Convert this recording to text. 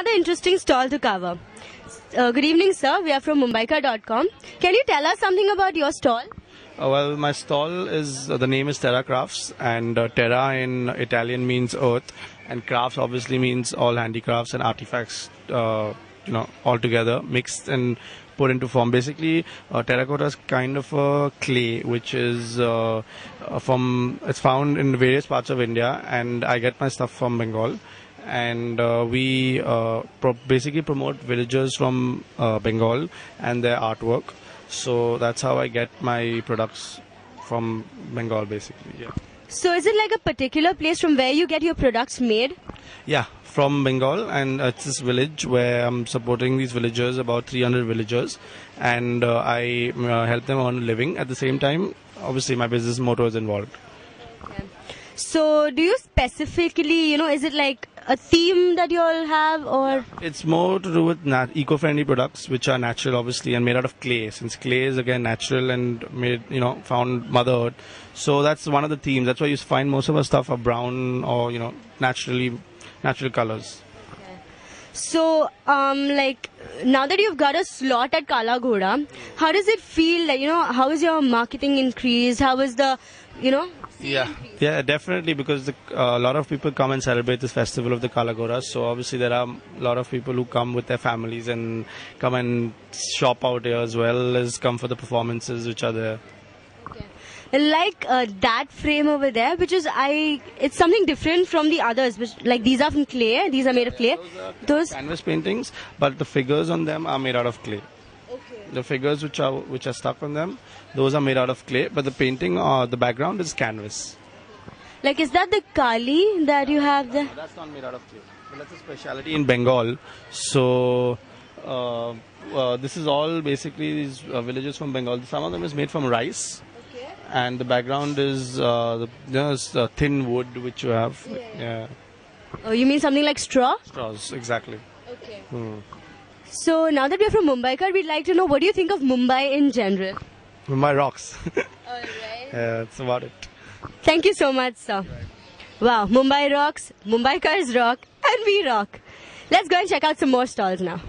another interesting stall to cover. Good evening, sir. We are from Mumbaikar.com. Can you tell us something about your stall? Well, my stall is the name is Terra Crafts, and Terra in Italian means earth, and crafts obviously means all handicrafts and artifacts, all together mixed and put into form. Basically, terracotta is kind of a clay, which is it's found in various parts of India, and I get my stuff from Bengal. And we basically promote villagers from Bengal and their artwork. So that's how I get my products from Bengal, basically. Yeah. So is it like a particular place from where you get your products made? Yeah, from Bengal, and it's this village where I'm supporting these villagers, about 300 villagers, and I help them earn a living. At the same time, obviously, my business motto is involved. Okay. So do you specifically, is it like a theme that you all have, or? It's more to do with eco-friendly products, which are natural, obviously, and made out of clay. Since clay is again natural and made, found Mother Earth. So that's one of the themes. That's why you find most of our stuff are brown or natural colors. Okay. So, now that you've got a slot at Kala Ghoda, how does it feel? Like, how is your marketing increased? How is the, Yeah, definitely, because a lot of people come and celebrate this festival of the Kala Ghoda. So obviously there are a lot of people who come with their families and come and shop out here, as well as come for the performances which are there. Okay. Like that frame over there, which is it's something different from the others. Like these are from clay. These are made of clay. Those canvas paintings, but the figures on them are made out of clay. Okay. The figures which are stuck on them, those are made out of clay, but the painting or the background is canvas. Like, is that the Kali that you have there? No, that's not made out of clay. But that's a speciality in Bengal. So this is all basically these villages from Bengal. Some of them is made from rice. Okay. And the background is thin wood which you have. Yeah. Oh, you mean something like straw? Straws, exactly. Okay. So now that we're from Mumbaikar, we'd like to know, what do you think of Mumbai in general? Mumbai rocks. Alright. Yeah, that's about it. Thank you so much, sir. Wow, Mumbai rocks, Mumbaikars rock, and we rock. Let's go and check out some more stalls now.